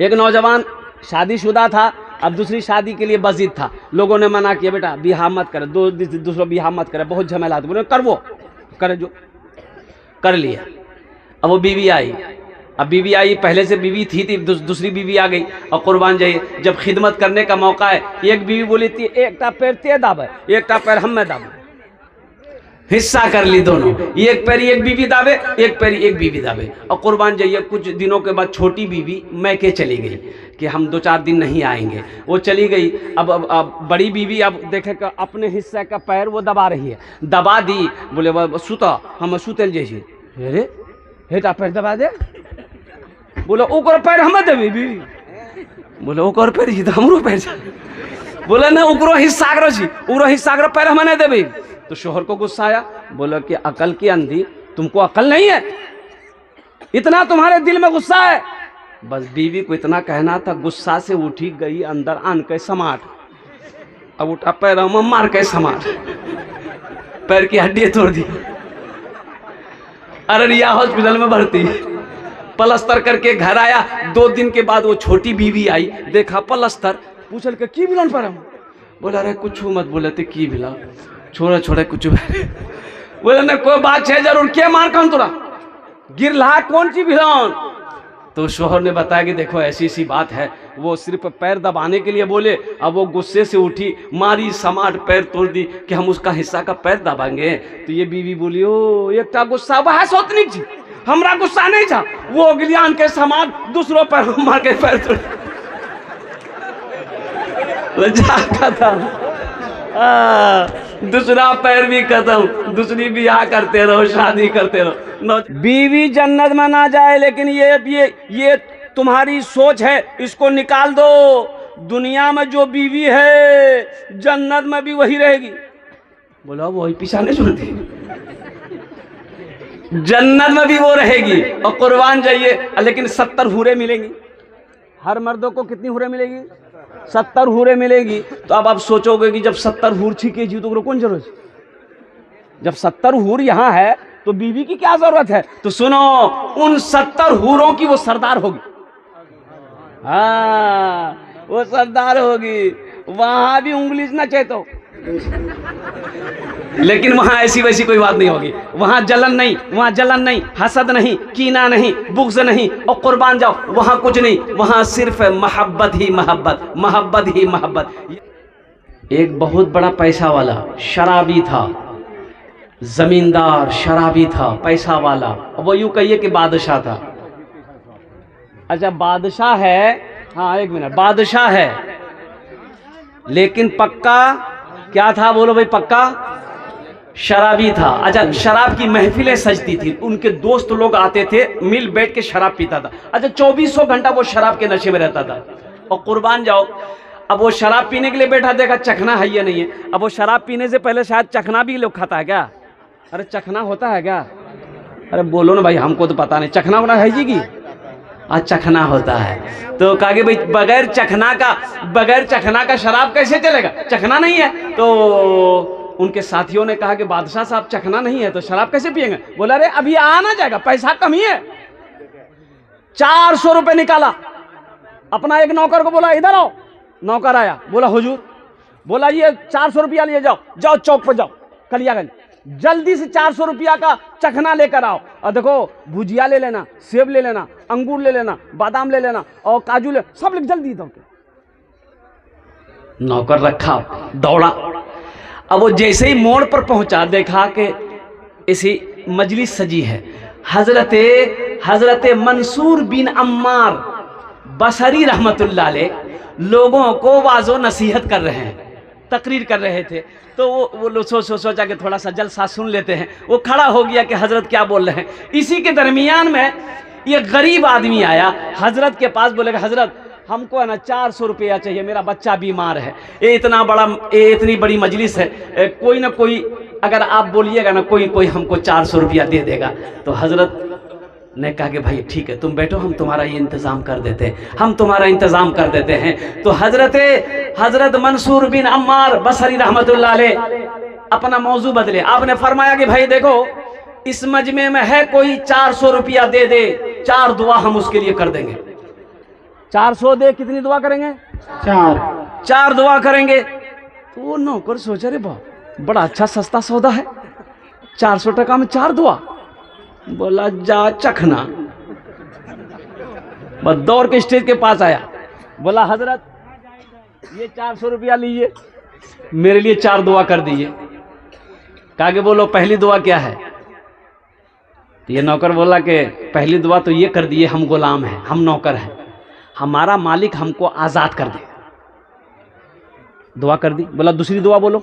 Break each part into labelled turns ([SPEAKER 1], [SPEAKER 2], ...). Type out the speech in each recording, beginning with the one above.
[SPEAKER 1] एक नौजवान शादीशुदा था, अब दूसरी शादी के लिए बजिद था। लोगों ने मना किया, बेटा बिहार मत करे, दूसरों बिहार मत करे, बहुत झमेला। बोले कर, वो करे जो कर लिया। अब वो बीवी आई, अब बीवी आई, पहले से बीवी थी दूसरी बीवी आ गई। और कुर्बान जाइए, जब खिदमत करने का मौका है, एक बीवी बोली थी एक पैर ते दाबे, एक पैर हम में दाबे, हिस्सा कर ली दोनों, एक पैर एक बीवी दाबे, एक पैर एक बीवी दाबे। और कुर्बान जाइए, कुछ दिनों के बाद छोटी बीवी मैके चली गई कि हम 2-4 दिन नहीं आएंगे, वो चली गई। अब बड़ी बीवी अब देखे कि अपने हिस्से का पैर वो दबा रही है, दबा दी। बोले सुता, हम सुतल जैसे, अरे हेटा पैर दबा दे। बोले ओकर पैर हम देवी बीवी, बोले ओकर पैर ही हमरो पैर। बोले ना ओकरो हिस्सा करो छी, ओकरो हिस्सा करो, पैर हम नहीं देवी। तो शोहर को गुस्सा आया, बोला कि अकल की अंधी, तुमको अकल नहीं है, इतना तुम्हारे दिल में गुस्सा है। बस बीवी को इतना कहना था, गुस्सा से उठी गई अंदर, आन के समाट, अब उठा पैर में मार के समाट, पैर की हड्डी तोड़ दी। अररिया हॉस्पिटल में भर्ती, प्लास्टर करके घर आया। 2 दिन के बाद वो छोटी बीवी आई, देखा प्लास्टर, पूछल के की बिलन पर हम। बोला अरे कुछ मत बोले थे, की बिला छोड़े छोड़े कुछ। बोले ना कोई बात है जरूर, क्या मार कौन तोरा गिरला कौन सी भिलान। तो शोहर ने बताया कि देखो ऐसी सी बात है, वो सिर्फ पैर दबाने के लिए बोले। अब वो गुस्से से उठी, मारी समाट, पैर तोड़ दी कि हम उसका हिस्सा का पैर दबाएंगे। तो ये बीवी बोली ओ एक गुस्सा वह सोतनी थी, हमरा गुस्सा नहीं था, वो गिलियान के समाट दूसरों पैर मार के पैर तोड़। दूसरा पैर भी खत्म, दूसरी ब्याह करते रहो, शादी करते रहो। बीवी जन्नत में ना जाए, लेकिन ये तुम्हारी सोच है, इसको निकाल दो। दुनिया में जो बीवी है जन्नत में भी वही रहेगी। बोला वही पीछा नहीं छोड़ती, जन्नत में भी वो रहेगी। और कुर्बान जाइए, लेकिन 70 हूरें मिलेंगी। हर मर्दों को कितनी हूरें मिलेगी? 70 हूरें मिलेगी। तो अब आप सोचोगे कि जब 70 हूर छिके जी तो कौन जरूरत है? जब 70 हूर यहाँ है तो बीवी की क्या जरूरत है? तो सुनो, उन 70 हूरों की वो सरदार होगी। हाँ, वो सरदार होगी। वहां भी उंगली ना चाहते, लेकिन वहां ऐसी वैसी कोई बात नहीं होगी। वहां जलन नहीं, वहां जलन नहीं, हसद नहीं, कीना नहीं, बुग़्ज़ नहीं। और कुर्बान जाओ, वहां कुछ नहीं, वहां सिर्फ मोहब्बत ही मोहब्बत, मोहब्बत ही मोहब्बत। एक बहुत बड़ा पैसा वाला शराबी था, जमींदार शराबी था, पैसा वाला। वो यूं कहिए कि बादशाह था। अच्छा बादशाह है, हाँ एक मिनट, बादशाह है, लेकिन पक्का क्या था? बोलो भाई, पक्का शराबी था। अच्छा, शराब की महफिलें सजती थी, उनके दोस्त लोग आते थे, मिल बैठ के शराब पीता था। अच्छा, 2400 घंटा वो शराब के नशे में रहता था। और कुर्बान जाओ, अब वो शराब पीने के लिए बैठा, देखा चखना है या नहीं है। अब वो शराब पीने से पहले शायद चखना भी लोग खाता है क्या? अरे चखना होता है क्या? अरे बोलो ना भाई, हमको तो पता नहीं, चखना होना है जी की? आज चखना होता है। तो कहा कि भाई बगैर चखना का शराब कैसे चलेगा? चखना नहीं है। तो उनके साथियों ने कहा कि बादशाह साहब चखना नहीं है तो शराब कैसे पिएंगे? बोला अरे अभी आना जाएगा, पैसा कम ही है। 400 रुपए निकाला, अपना एक नौकर को बोला इधर आओ। नौकर आया, बोला हुजूर, बोला ये 400 रुपया लिए जाओ, जाओ चौक पर जाओ, कलियागंज, जल्दी से 400 रुपया का चखना लेकर आओ। और देखो भुजिया ले लेना, सेब ले लेना, अंगूर ले लेना, बादाम ले लेना और काजू ले, सब लोग जल्दी दो। नौकर रखा, दौड़ा। अब वो जैसे ही मोड़ पर पहुंचा, देखा कि इसी मजलिस सजी है। हजरत मंसूर बिन अम्मार बसरी रहमतुल्लाह अलैह लोगों को वाज़ो नसीहत कर रहे हैं, तकरीर कर रहे थे। तो वो सोचा कि थोड़ा सा जलसा सुन लेते हैं। वो खड़ा हो गया कि हजरत क्या बोल रहे हैं। इसी के दरमियान में ये गरीब आदमी आया हजरत के पास, बोलेगा हजरत हमको है ना 400 रुपया चाहिए, मेरा बच्चा बीमार है। ये इतनी बड़ी मजलिस है, कोई ना कोई अगर आप बोलिएगा ना, कोई हमको 400 रुपया दे देगा। तो हजरत ने कहा कि भाई ठीक है, तुम बैठो, हम तुम्हारा ये इंतज़ाम कर देते हैं, हम तुम्हारा इंतज़ाम कर देते हैं। तो हजरत मंसूर बिन अम्मार बसरी रहमतुल्लाह अलैह अपना मौजू बदले। आपने फरमाया कि भाई देखो, इस मजमे में है कोई 400 रुपया दे दे, 4 दुआ हम उसके लिए कर देंगे। 400 दे, कितनी दुआ करेंगे? 4 दुआ करेंगे। तो वो नौकर सोचा, रे बाप बड़ा अच्छा सस्ता सौदा है, 400 टका में 4 दुआ। बोला जा चखना। बस दौड़ के स्टेज के पास आया, बोला हजरत ये 400 रुपया लीजिए, मेरे लिए 4 दुआ कर दीजिए। कहा कि बोलो पहली दुआ क्या है? तो ये नौकर बोला कि पहली दुआ तो ये कर दिए, हम गुलाम हैं, हम नौकर हैं, हमारा मालिक हमको आज़ाद कर दे। दुआ कर दी। बोला दूसरी दुआ बोलो।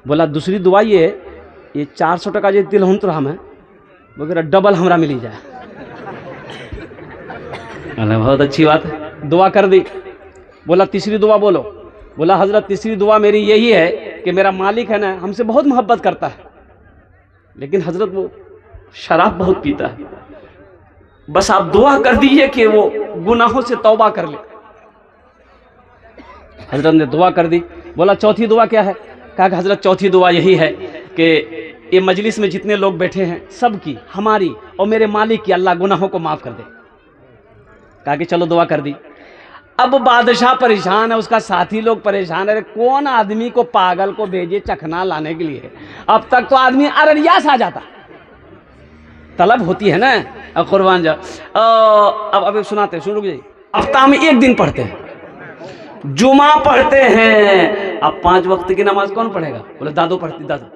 [SPEAKER 1] बोला दूसरी दुआ ये 400 टका जो तिल तो हम है वगैरह डबल हमरा मिली जाए। बहुत अच्छी बात है, दुआ कर दी। बोला तीसरी दुआ बोलो। बोला हजरत तीसरी दुआ मेरी यही है कि मेरा मालिक है ना हमसे बहुत मोहब्बत करता है, लेकिन हजरत वो शराब बहुत पीता है, बस आप दुआ कर दीजिए कि वो गुनाहों से तौबा कर ले। हजरत ने दुआ कर दी। बोला चौथी दुआ क्या है? कहा कि हजरत चौथी दुआ यही है कि ये मजलिस में जितने लोग बैठे हैं सबकी, हमारी और मेरे मालिक की अल्लाह गुनाहों को माफ कर दे। कहा कि चलो दुआ कर दी। अब बादशाह परेशान है, उसका साथी लोग परेशान है, कौन आदमी को पागल को भेजे चखना लाने के लिए? अब तक तो आदमी अररिया से आ जाता, तलब होती है ना। अब कुर्बान जाओ। अब सुनाते, सुन रुक जाइए। हफ्ता में 1 दिन पढ़ते हैं, जुमा पढ़ते हैं। अब 5 वक्त की नमाज कौन पढ़ेगा? बोले दादो पढ़ती, दादा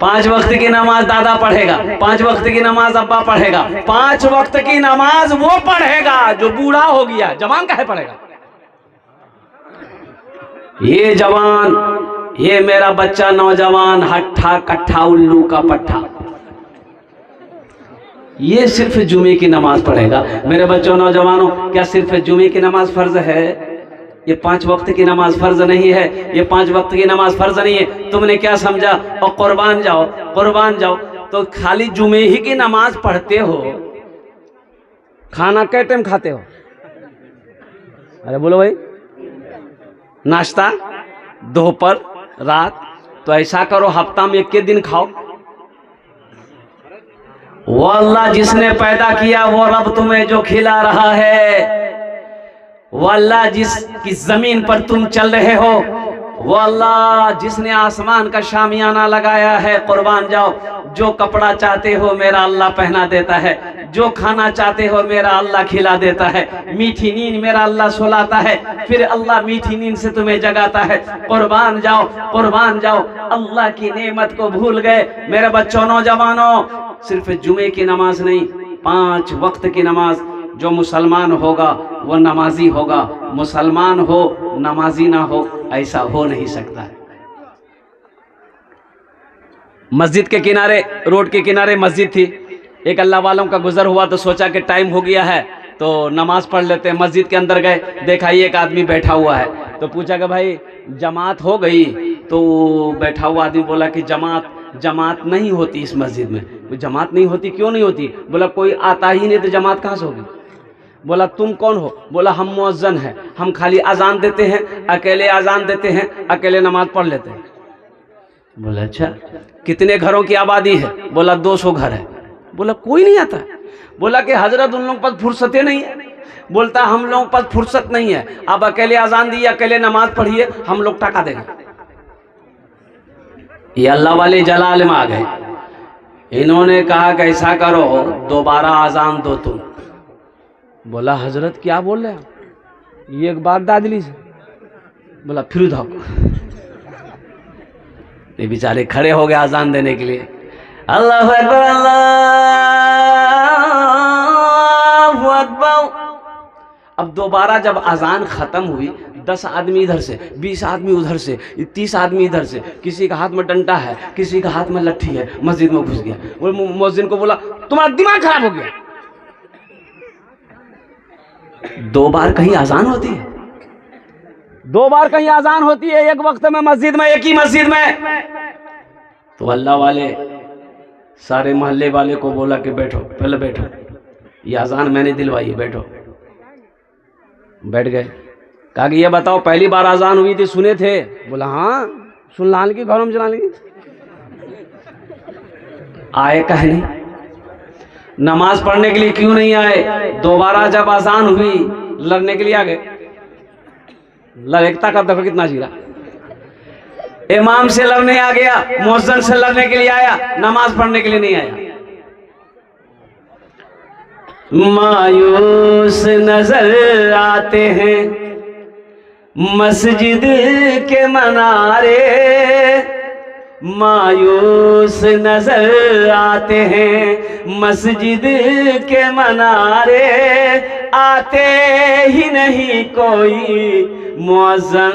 [SPEAKER 1] 5 वक्त की नमाज दादा पढ़ेगा, 5 वक्त की नमाज अब्बा पढ़ेगा, 5 वक्त की नमाज वो पढ़ेगा जो बूढ़ा हो गया, जवान काहे पढ़ेगा? ये जवान, ये मेरा बच्चा नौजवान हट्ठा कट्ठा उल्लू का पट्ठा, ये सिर्फ जुमे की नमाज पढ़ेगा। मेरे बच्चों नौजवानों, क्या सिर्फ जुमे की नमाज फर्ज है? ये 5 वक्त की नमाज फर्ज नहीं है, ये 5 वक्त की नमाज फर्ज नहीं है। तुमने क्या समझा? और कुर्बान जाओ, कुर्बान जाओ तो खाली जुमे ही की नमाज पढ़ते हो, खाना कै टाइम खाते हो? अरे बोलो भाई, नाश्ता, दोपहर, रात। तो ऐसा करो हफ्ता में 1 दिन खाओ। वो अल्लाह जिसने पैदा किया वो रब तुम्हें जो खिला रहा है, वो अल्लाह जिसकी जमीन पर तुम चल रहे हो, वो अल्लाह जिसने आसमान का शामियाना लगाया है। कुर्बान जाओ, जो कपड़ा चाहते हो मेरा अल्लाह पहना देता है, जो खाना चाहते हो मेरा अल्लाह खिला देता है, मीठी नींद मेरा अल्लाह सुलाता है, फिर अल्लाह मीठी नींद से तुम्हें जगाता है। कुर्बान जाओ, कुर्बान जाओ। अल्लाह की नेमत को भूल गए। मेरे बच्चों नौजवानों, सिर्फ जुमे की नमाज नहीं, 5 वक्त की नमाज। जो मुसलमान होगा वो नमाजी होगा, मुसलमान हो नमाजी ना हो, ऐसा हो नहीं सकता है। मस्जिद के किनारे, रोड के किनारे मस्जिद थी। एक अल्लाह वालों का गुजर हुआ तो सोचा कि टाइम हो गया है तो नमाज पढ़ लेते हैं। मस्जिद के अंदर गए, देखा ये एक आदमी बैठा हुआ है। तो पूछा कि भाई जमात हो गई? तो बैठा हुआ आदमी बोला कि जमात नहीं होती इस मस्जिद में। जमात नहीं होती? क्यों नहीं होती? बोला कोई आता ही नहीं तो जमात कहाँ से होगी? बोला तुम कौन हो? बोला हम मुअज्जिन हैं, हम खाली अजान देते हैं, अकेले अजान देते हैं, अकेले नमाज पढ़ लेते हैं। बोला अच्छा, कितने घरों की आबादी है? बोला 200 घर है। बोला कोई नहीं आता? बोला कि हजरत उन लोगों पर फुर्सतें नहीं है। बोलता हम लोगों पर फुर्सत नहीं है, आप अकेले अजान दिए, अकेले नमाज पढ़िए, हम लोग टका देंगे। ये अल्लाह वाले जलाल में आ गए। इन्होंने कहा कि ऐसा करो, दोबारा अजान दो तुम। बोला हजरत क्या बोल रहे हैं? ये एक बात दादली से। बोला फिर उठाओ। ये बेचारे खड़े हो गए अजान देने के लिए। अल्लाहु अकबर, अल्लाहु अकबर। अब दोबारा जब अजान खत्म हुई, 10 आदमी इधर से, 20 आदमी उधर से, 30 आदमी इधर से, किसी का हाथ में डंडा है, किसी का हाथ में लट्ठी है, मस्जिद में घुस गया। वो मुअज्जिन को बोला तुम्हारा दिमाग खराब हो गया, 2 बार कहीं अजान होती है? 2 बार कहीं अजान होती है एक वक्त में मस्जिद में, एक ही मस्जिद में? तो अल्लाह वाले सारे मोहल्ले वाले को बोला कि बैठो, पहले बैठो, ये अजान मैंने दिलवाई है, बैठो। बैठ गए। कहा कि ये बताओ पहली बार अजान हुई थी सुने थे? बोला हाँ सुन लान की, घरों में चला लेंगे। आए कहे नहीं? नमाज पढ़ने के लिए क्यों नहीं आए? दोबारा जब अजान हुई लड़ने के लिए आ गए। एकता का दफा कितना जीरा, इमाम से लड़ने आ गया, मुअज्जिन से लड़ने के लिए आया, नमाज पढ़ने के लिए नहीं आया। मायूस नजर आते हैं मस्जिद के मनारे, मायूस नजर आते हैं मस्जिद के मनारे, आते ही नहीं कोई मुअज्जिन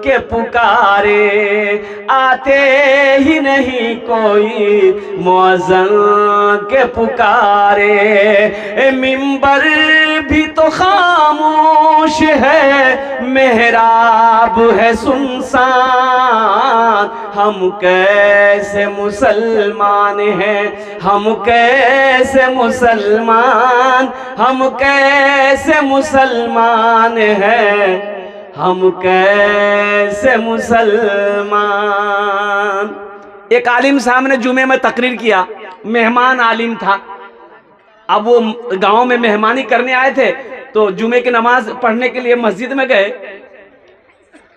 [SPEAKER 1] के पुकारे, आते ही नहीं कोई मुअज्जिन के पुकारे। मिंबर भी तो खामोश है, मेहराब है सुनसान, हम कैसे मुसलमान हैं, हम कैसे मुसलमान, हम कैसे मुसलमान हैं, हम कैसे मुसलमान। एक आलिम साहब ने जुमे में तकरीर किया, मेहमान आलिम था। अब वो गांव में मेहमानी करने आए थे, तो जुमे की नमाज पढ़ने के लिए मस्जिद में गए,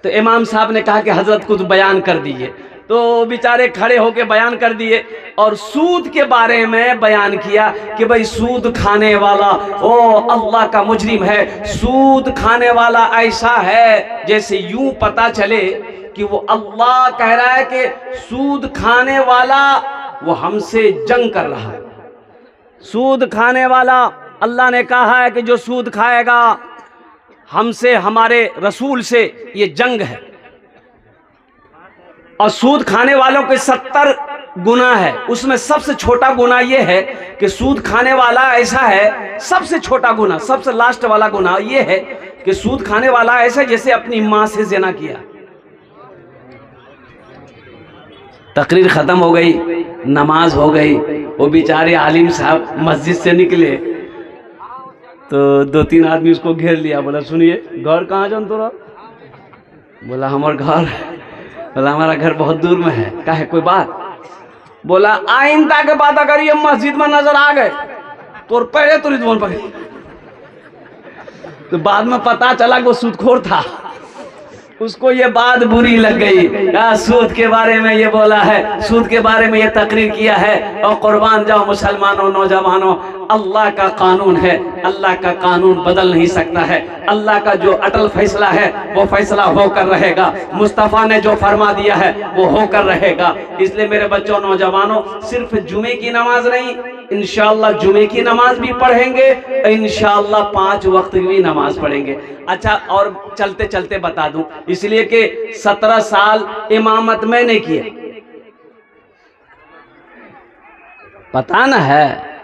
[SPEAKER 1] तो इमाम साहब ने कहा कि हजरत कुछ बयान कर दीजिए। तो बेचारे खड़े होके बयान कर दिए और सूद के बारे में बयान किया कि भाई सूद खाने वाला ओ अल्लाह का मुजरिम है, सूद खाने वाला ऐसा है जैसे यूं पता चले कि वो अल्लाह कह रहा है कि सूद खाने वाला वो हमसे जंग कर रहा है। सूद खाने वाला, अल्लाह ने कहा है कि जो सूद खाएगा हमसे, हमारे रसूल से ये जंग है। और सूद खाने वालों के 70 गुनाह है, उसमें सबसे छोटा गुनाह ये है कि सूद खाने वाला ऐसा है, सबसे छोटा गुनाह, सबसे लास्ट वाला गुनाह ये है कि सूद खाने वाला ऐसा जैसे अपनी मां से ज़िना किया। तकरीर खत्म हो गई, नमाज हो गई, वो बेचारे आलिम साहब मस्जिद से निकले तो 2-3 आदमी उसको घेर लिया। बोला सुनिए, घर कहाँ जान तोरा? बोला हमार घर, बोला हमारा घर बहुत दूर में है। क्या है, कोई बात? बोला आइंदा के बात अगर ये मस्जिद में नजर आ गए तो पहले तो रिजवान पकड़। तो बाद में पता चला कि वो सूदखोर था, उसको ये बात बुरी लग गई। सूद के बारे में ये बोला है, सूद के बारे में ये तकरीर किया है। और कुर्बान जाओ मुसलमानों, नौजवानों, अल्लाह का कानून है, अल्लाह का कानून बदल नहीं सकता है। अल्लाह का जो अटल फैसला है वो फैसला होकर रहेगा। मुस्तफ़ा ने जो फरमा दिया है वो होकर रहेगा। इसलिए मेरे बच्चों, नौजवानों, सिर्फ जुमे की नमाज नहीं, इंशाअल्लाह जुमे की नमाज भी पढ़ेंगे, इंशाअल्लाह 5 वक्त की भी नमाज पढ़ेंगे। अच्छा, और चलते चलते बता दूं, इसलिए कि 17 साल इमामत मैंने किया, पता ना है।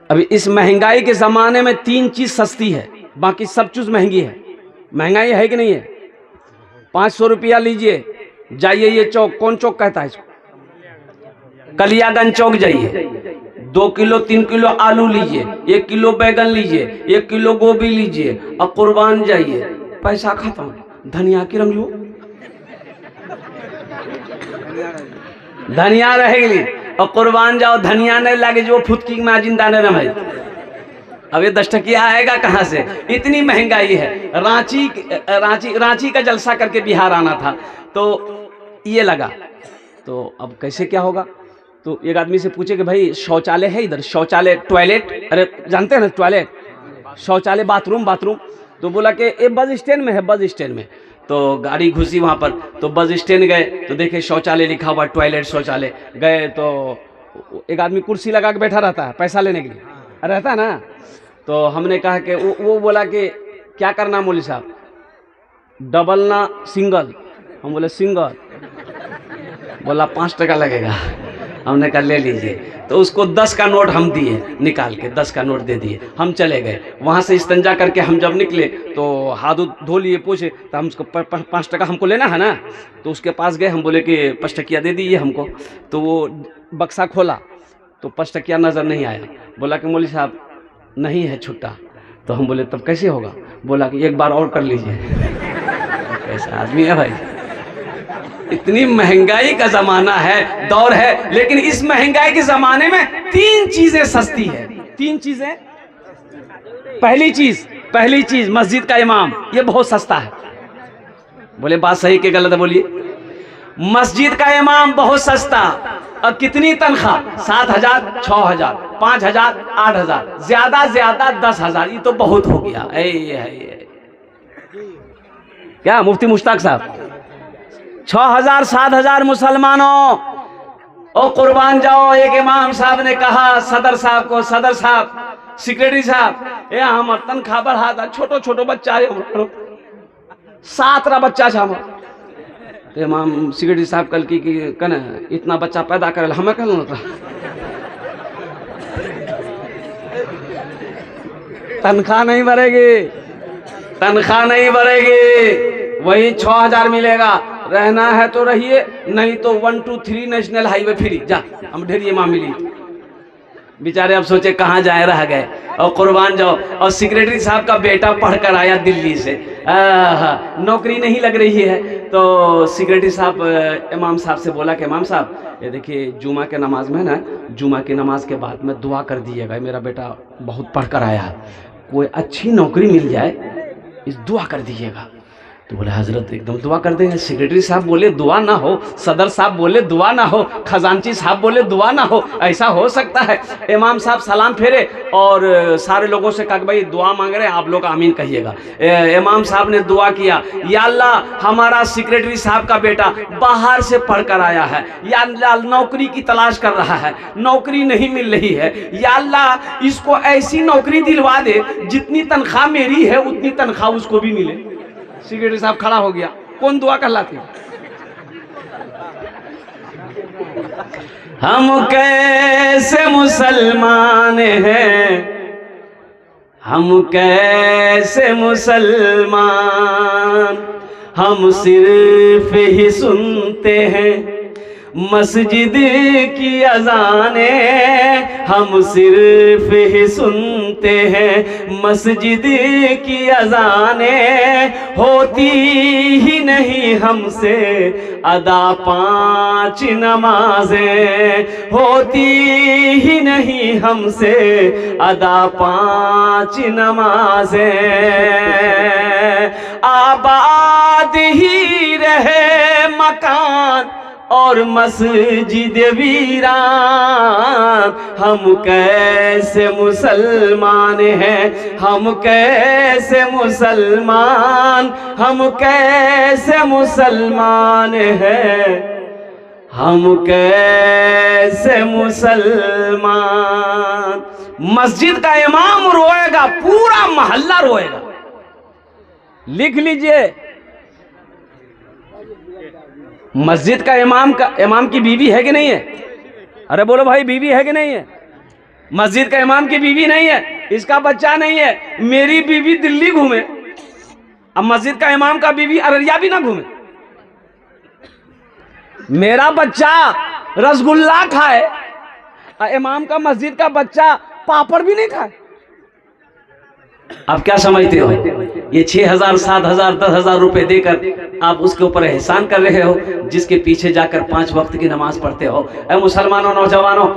[SPEAKER 1] अभी इस महंगाई के ज़माने में 3 चीज़ सस्ती है, बाकी सब चीज़ महंगी है। महंगाई है कि नहीं है? 500 रुपया लीजिए, जाइए ये चौक, कौन चौक कहता है इसको? कलियागंज चौक जाइए, 2 किलो 3 किलो आलू लीजिए, 1 किलो बैगन लीजिए, 1 किलो गोभी लीजिए, और कुर्बान जाइए, पैसा खत्म। धनिया की रंग लो, धनिया रहेगी, और कुर्बान जाओ, धनिया नहीं लगे जो फुटकी में जिंदा नहीं रहे। अब ये 10 टकिया आएगा कहाँ से? इतनी महंगाई है। रांची का जलसा करके बिहार आना था, तो ये लगा, तो अब कैसे क्या होगा? तो एक आदमी से पूछे कि भाई शौचालय है इधर? शौचालय, टॉयलेट, अरे जानते हैं ना टॉयलेट, शौचालय, बाथरूम। तो बोला कि ये बस स्टैंड में है, बस स्टैंड में। तो गाड़ी घुसी वहाँ पर, तो बस स्टैंड गए तो देखे शौचालय लिखा हुआ, टॉयलेट शौचालय। गए तो एक आदमी कुर्सी लगा के बैठा रहता है पैसा लेने के लिए, रहता है ना। तो हमने कहा कि वो बोला कि क्या करना मौलवी साहब, डबल ना सिंगल? हम बोले सिंगल। बोला 5 टका लगेगा। हमने कहा ले लीजिए। तो उसको 10 का नोट हम दिए, निकाल के 10 का नोट दे दिए। हम चले गए वहाँ से, इस्तंजा करके हम जब निकले तो हाथ धो लिए, पूछे तो हम उसको 5 टका हमको लेना है ना। तो उसके पास गए, हम बोले कि 5 टकिया दे दीजिए हमको। तो वो बक्सा खोला तो 5 टकिया नज़र नहीं आया। बोला कि मौलवी साहब नहीं है छुट्टा। तो हम बोले तब कैसे होगा? बोला कि एक बार और कर लीजिए। कैसा आदमी है भाई। इतनी महंगाई का जमाना है, दौर है, लेकिन इस महंगाई के जमाने में 3 चीजें सस्ती है। 3 चीजें। पहली चीज मस्जिद का इमाम, ये बहुत सस्ता है। बोले बात सही के गलत है? बोलिए। मस्जिद का इमाम बहुत सस्ता। और कितनी तनख्वाह? 7,000, 6,000, 5,000, 8,000, ज्यादा 10,000। ये तो बहुत हो गया। क्या मुफ्ती मुश्ताक साहब? 6,000, 7,000 मुसलमानों ओ कुर्बान जाओ। एक इमाम साहब ने कहा सदर साहब को, सदर साहब, सेक्रेटरी साहब, ये हम तनख्वाह बढ़ा था, छोटो छोटो बच्चा है, 7 बच्चा है। तो इमाम सेक्रेटरी साहब कल की कने इतना बच्चा पैदा करे हमें कहना था, तनख्वाह नहीं बढ़ेगी, तनख्वाह नहीं बढ़ेगी, वही 6,000 मिलेगा। रहना है तो रहिए, नहीं तो 1 2 3 नेशनल हाईवे फ्री जा। हम ढेर इमाम मिली, बेचारे अब सोचे कहाँ जाए, रह गए। और कुर्बान जाओ। और सेक्रेटरी साहब का बेटा पढ़कर आया दिल्ली से, नौकरी नहीं लग रही है, तो सेक्रेटरी साहब इमाम साहब से बोला कि इमाम साहब ये देखिए जुमा के नमाज में ना, जुमा की नमाज के बाद में दुआ कर दीजिएगा, मेरा बेटा बहुत पढ़कर आया है, कोई अच्छी नौकरी मिल जाए, इस दुआ कर दीजिएगा। तो बोले हजरत एकदम दुआ कर देंगे। सेक्रेटरी साहब बोले दुआ ना हो, सदर साहब बोले दुआ ना हो, खजांची साहब बोले दुआ ना हो, ऐसा हो सकता है? इमाम साहब सलाम फेरे और सारे लोगों से कहा भाई दुआ मांग रहे हैं, आप लोग आमीन कहिएगा। इमाम साहब ने दुआ किया, या अल्लाह हमारा सेक्रेटरी साहब का बेटा बाहर से पढ़कर आया है, या अल्लाह नौकरी की तलाश कर रहा है, नौकरी नहीं मिल रही है, या अल्लाह इसको ऐसी नौकरी दिलवा दे जितनी तनख्वाह मेरी है उतनी तनख्वाह उसको भी मिले। सेक्रेटरी साहब खड़ा हो गया, कौन दुआ कहलाती? हम कैसे मुसलमान हैं, हम कैसे मुसलमान, हम सिर्फ ही सुनते हैं मस्जिद की अज़ाने, हम सिर्फ ही सुनते हैं मस्जिद की अज़ाने, होती ही नहीं हमसे अदा 5 नमाजें, होती ही नहीं हमसे अदा 5 नमाजें, आबाद ही रहे मकान और मस्जिद वीरान, हम कैसे मुसलमान हैं, हम कैसे मुसलमान, हम कैसे मुसलमान हैं, हम कैसे मुसलमान। मस्जिद का इमाम रोएगा, पूरा मोहल्ला रोएगा। लिख लीजिए, मस्जिद का इमाम की बीवी है कि नहीं है? अरे बोलो भाई, बीवी है कि नहीं है? मस्जिद का इमाम की बीवी नहीं है, इसका बच्चा नहीं है, मेरी बीवी दिल्ली घूमे, अब मस्जिद का इमाम का बीवी अररिया भी ना घूमे, मेरा बच्चा रसगुल्ला खाए, इमाम का मस्जिद का बच्चा पापड़ भी नहीं खाए। आप क्या समझते हो? ये 6,000, 7,000, 10,000 रुपए देकर आप उसके ऊपर एहसान कर रहे हो, जिसके पीछे जाकर 5 वक्त की नमाज पढ़ते हो। ऐ मुसलमानों, नौजवानों,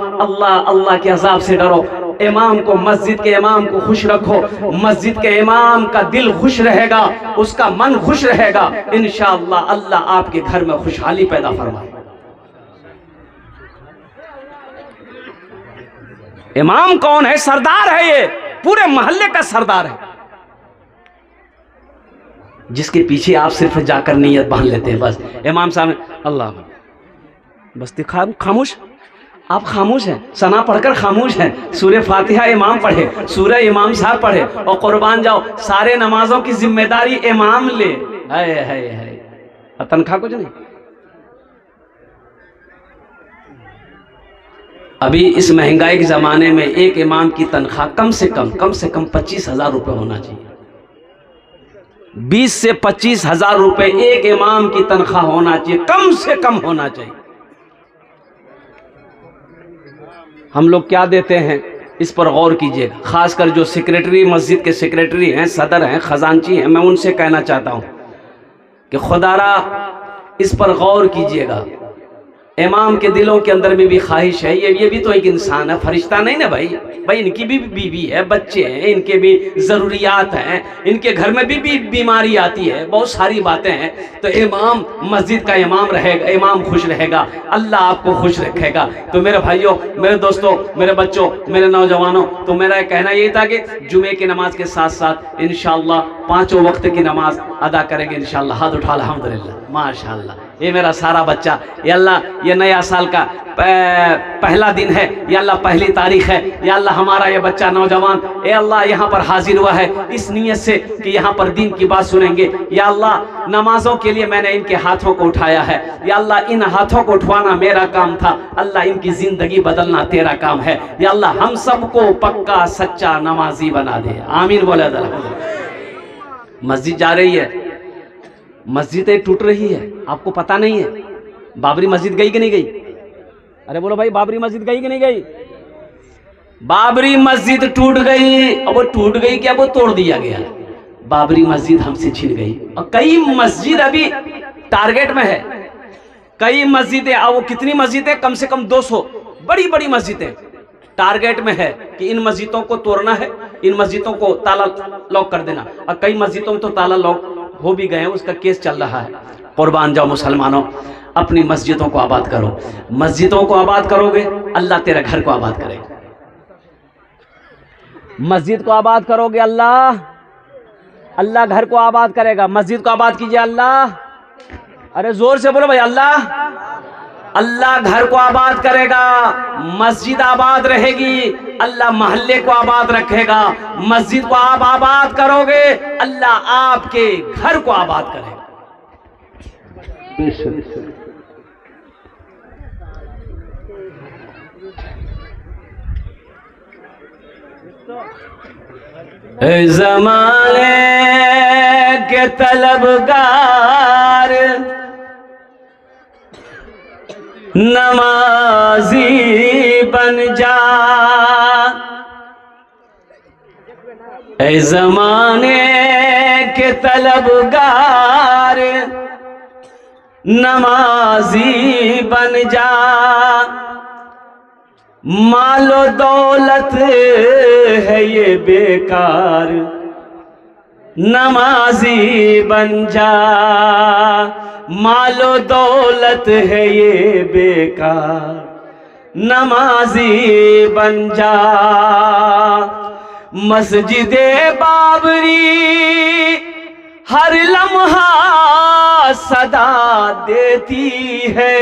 [SPEAKER 1] अल्लाह के अजाब से डरो। इमाम को, मस्जिद के इमाम को खुश रखो, मस्जिद के इमाम का दिल खुश रहेगा, उसका मन खुश रहेगा, इंशाअल्लाह अल्लाह आपके घर में खुशहाली पैदा फरमाए। इमाम कौन है? सरदार है, ये पूरे मोहल्ले का सरदार है, जिसके पीछे आप सिर्फ जाकर नीयत बांध लेते हैं। बस इमाम साहब अल्लाह, बस दिखा, खामोश, आप खामोश हैं, सना पढ़कर खामोश हैं, सूरह फातिहा इमाम पढ़े, सूरह इमाम साहब पढ़े, और कुर्बान जाओ सारे नमाजों की जिम्मेदारी इमाम ले। है तनख्वाह कुछ नहीं। अभी इस महंगाई के ज़माने में एक इमाम की तनख्वाह कम से कम 25,000 रुपये होना चाहिए। 20 से 25,000 रुपये एक इमाम की तनख्वाह होना चाहिए, कम से कम होना चाहिए। हम लोग क्या देते हैं इस पर गौर कीजिएगा। खासकर जो सेक्रेटरी, मस्जिद के सेक्रेटरी हैं, सदर हैं, खजांची हैं, मैं उनसे कहना चाहता हूँ कि खुदारा इस पर गौर कीजिएगा। इमाम के दिलों के अंदर में भी ख्वाहिश है, ये भी तो एक इंसान है, फरिश्ता नहीं ना भाई। भाई इनकी भी बीवी है, बच्चे हैं, इनके भी ज़रूरियात हैं, इनके घर में भी बीमारी आती है, बहुत सारी बातें हैं। तो इमाम मस्जिद का इमाम रहेगा, इमाम खुश रहेगा, अल्लाह आपको खुश रखेगा। तो मेरे भाइयों, मेरे दोस्तों, मेरे बच्चों, मेरे नौजवानों, तो मेरा कहना यही था कि जुमे की नमाज के साथ साथ इंशाअल्लाह 5 वक्त की नमाज अदा करेंगे इंशाअल्लाह। हाथ उठा अल्हम्दुलिल्लाह, माशाअल्लाह। ये मेरा सारा बच्चा, ये अल्लाह, ये नया साल का पहला दिन है, या अल्लाह पहली तारीख है, या अल्लाह हमारा ये बच्चा नौजवान ए अल्लाह यहाँ पर हाजिर हुआ है इस नीयत से कि यहाँ पर दीन की बात सुनेंगे। या अल्लाह नमाजों के लिए मैंने इनके हाथों को उठाया है, या अल्लाह इन हाथों को उठवाना मेरा काम था, अल्लाह इनकी ज़िंदगी बदलना तेरा काम है। या अल्लाह हम सबको पक्का सच्चा नमाजी बना दे, आमीन बोले। मस्जिद जा रही है, मस्जिदें टूट रही है, आपको पता नहीं है। बाबरी मस्जिद गई कि नहीं गई? अरे बोलो भाई, बाबरी मस्जिद गई कि नहीं गई? बाबरी मस्जिद टूट गई। अब वो टूट गई क्या, वो तोड़ दिया गया। बाबरी मस्जिद हमसे छिन गई, और कई मस्जिद अभी टारगेट में है। कई मस्जिदें, अब वो कितनी मस्जिदें, कम से कम 200 बड़ी बड़ी मस्जिदें टारगेट में है कि इन मस्जिदों को तोड़ना है, इन मस्जिदों को ताला लॉक कर देना। और कई मस्जिदों में तो ताला लॉक हो भी गए हैं, उसका केस चल रहा है। कुर्बान जाओ मुसलमानों, अपनी मस्जिदों को आबाद करो। मस्जिदों को आबाद करोगे, अल्लाह तेरे घर को आबाद करेगा। मस्जिद को आबाद करोगे, अल्लाह घर को आबाद करेगा। मस्जिद को आबाद कीजिए अल्लाह, अरे जोर से बोलो भाई, अल्लाह घर को आबाद करेगा। मस्जिद आबाद रहेगी, अल्लाह मोहल्ले को आबाद रखेगा। मस्जिद को आप आबाद करोगे, अल्लाह आपके घर को आबाद करेगा। ज़माने के तलबगार नमाजी बन जा, ऐ ज़माने के तलबगार नमाजी बन जा। मालो दौलत है ये बेकार, नमाजी बन जा। मालो दौलत है ये बेकार, नमाजी बन जा। मस्जिदे बाबरी हर लम्हा सदा देती है,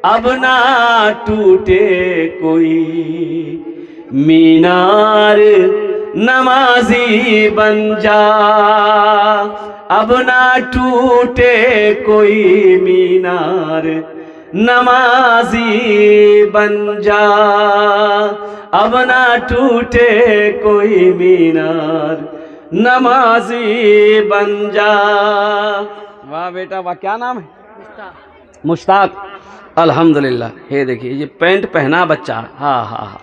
[SPEAKER 1] अब ना टूटे कोई मीनार, नमाजी बन जा। अब ना टूटे कोई मीनार, नमाजी बन जा। अब ना टूटे कोई मीनार, नमाजी बन जा। वाह बेटा वाह, क्या नाम है? मुश्ताक। अल्हम्दुलिल्लाह। ये देखिए, ये पैंट पहना बच्चा, हाँ हाँ हाँ,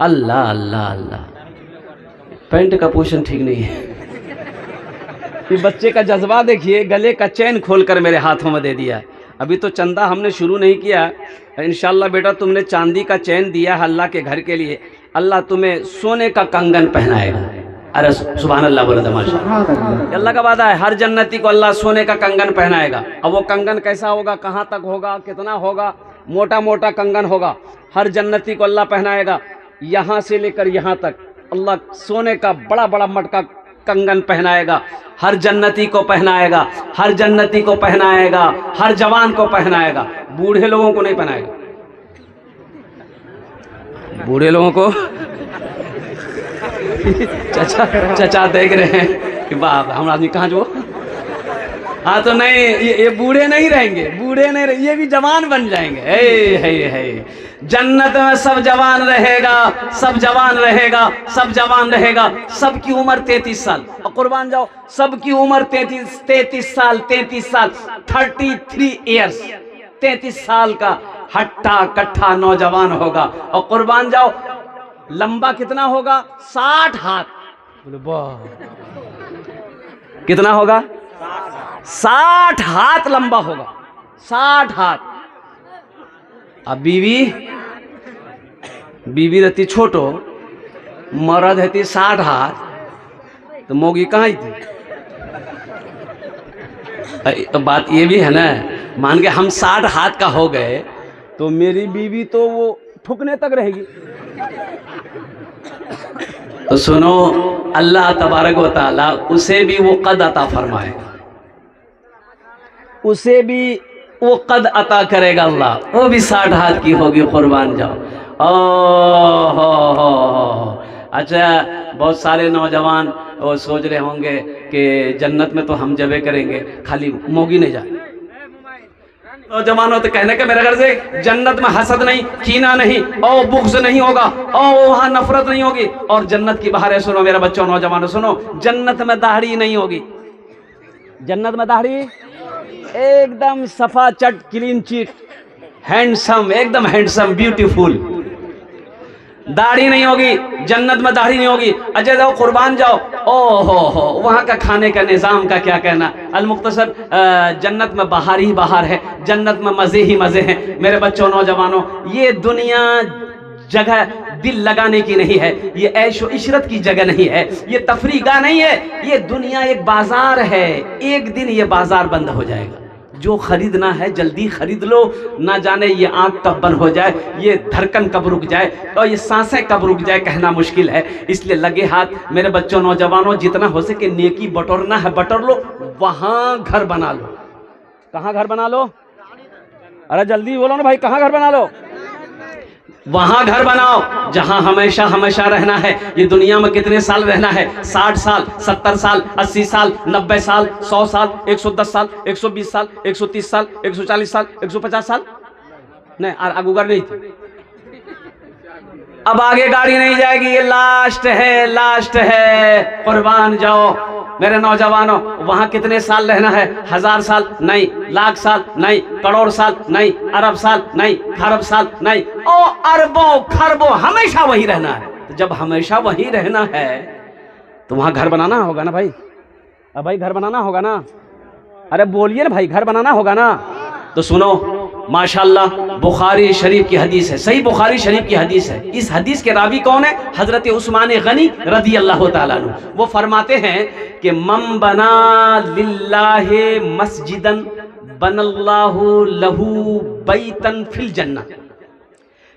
[SPEAKER 1] अल्लाह अल्लाह अल्लाह। पैंट का पोषण ठीक नहीं है। ये बच्चे का जज्बा देखिए, गले का चैन खोलकर मेरे हाथों में दे दिया। अभी तो चंदा हमने शुरू नहीं किया। इंशाल्लाह बेटा, तुमने चांदी का चैन दिया है अल्लाह के घर के लिए, अल्लाह तुम्हें सोने का कंगन पहनाएगा। अरे सुभान अल्लाह बोले, माशाअल्लाह। अल्लाह का वादा है, हर जन्नती को अल्लाह सोने का कंगन पहनाएगा। अब वो कंगन कैसा होगा, कहाँ तक होगा, कितना होगा, मोटा मोटा कंगन होगा, हर जन्नती को अल्लाह पहनाएगा। यहाँ से लेकर यहाँ तक अल्लाह सोने का बड़ा बड़ा मटका कंगन पहनाएगा, हर जन्नती को पहनाएगा, हर जन्नती को पहनाएगा, हर जवान को पहनाएगा। बूढ़े लोगों को नहीं पहनाएगा, बूढ़े लोगों को चचा देख रहे हैं कि बाप हम आदमी कहाँ जो। हाँ तो नहीं, ये बूढ़े नहीं रहेंगे, बूढ़े नहीं रहेंगे, ये भी जवान बन जाएंगे। है जन्नत में सब जवान रहेगा, सब जवान रहेगा, सब जवान रहेगा। सबकी उम्र 33 साल, और कुर्बान जाओ, सबकी उम्र 33 साल, 33 ईयर्स, 33 साल का हट्टा कट्ठा नौजवान होगा। और कुर्बान जाओ, लंबा कितना होगा, 60 हाथ। बोले वाह, कितना होगा, 60 हाथ लंबा होगा, 60 हाथ। अब बीवी रहती छोटो, मर्द रहती 60 हाथ, तो मोगी कहाँ थी? तो बात ये भी है ना, मान के हम 60 हाथ का हो गए तो मेरी बीवी तो वो ठुकने तक रहेगी। तो सुनो, अल्लाह तबारक व तआला उसे भी वो कद अता फरमाएगा, उसे भी वो कद अता करेगा अल्लाह, वो भी 60 हाथ की होगी। कुर्बान जाओ। हो। अच्छा, बहुत सारे नौजवान वो सोच रहे होंगे कि जन्नत में तो हम जबे करेंगे, खाली मोगी नहीं जाए। नौजवानों तो कहने के मेरे घर से जन्नत में हसद नहीं, कीना नहीं, और बुग़्ज़ नहीं होगा, और वहां नफरत नहीं होगी। और जन्नत की बाहर है, सुनो मेरा बच्चों, नौजवानों सुनो, जन्नत में दाढ़ी नहीं होगी। जन्नत में दाढ़ी एकदम सफा चट, क्लीन चिट, हैंडसम, एकदम हैंडसम, ब्यूटीफुल। दाढ़ी नहीं होगी जन्नत में, दाढ़ी नहीं होगी। अजय जाओ, कुर्बान जाओ, ओ हो वहाँ का खाने का निज़ाम का क्या कहना। अल मुख्तसर, जन्नत में बाहर ही बाहर है, जन्नत में मज़े ही मज़े हैं। मेरे बच्चों, नौजवानों, ये दुनिया जगह दिल लगाने की नहीं है, ये ऐशो इशरत की जगह नहीं है, ये तफरीगा नहीं है। ये दुनिया एक बाजार है, एक दिन ये बाजार बंद हो जाएगा। जो खरीदना है जल्दी खरीद लो, ना जाने ये आंख कब बंद हो जाए, ये धड़कन कब रुक जाए, और ये सांसें कब रुक जाए, कहना मुश्किल है। इसलिए लगे हाथ मेरे बच्चों, नौजवानों, जितना हो सके नेकी बटोरना है बटोर लो, वहां घर बना लो। कहाँ घर बना लो? अरे जल्दी बोलो ना भाई, कहाँ घर बना लो? वहां घर बनाओ जहां हमेशा हमेशा रहना है। ये दुनिया में कितने साल रहना है? 60 साल, 70 साल, 80 साल, 90 साल, 100 साल, 110 साल, 120 साल, 130 साल, 140 साल, 150 साल नहीं, आगूगर नहीं थी। अब आगे गाड़ी नहीं जाएगी, ये लास्ट है, लास्ट है। कुर्बान जाओ मेरे नौजवानों, वहां कितने साल रहना है? 1000 साल नहीं, लाख साल नहीं, करोड़ साल नहीं, अरब साल नहीं, खरब साल नहीं, ओ अरबों खरबों हमेशा वही रहना है। तो जब हमेशा वही रहना है तो वहां घर बनाना होगा ना भाई। अब भाई घर बनाना होगा ना, अरे बोलिए ना भाई, घर बनाना होगा ना। तो सुनो, माशाल्लाह, बुखारी शरीफ की हदीस है, सही बुखारी शरीफ की हदीस है। इस हदीस के रावी कौन है? हजरत उस्मान गनी रदी अल्लाह ताला अन्हु। वो फरमाते हैं कि मम बना लिल्लाहि मस्जिदन बनल्लाहु लहू बैतन फिल जन्नह,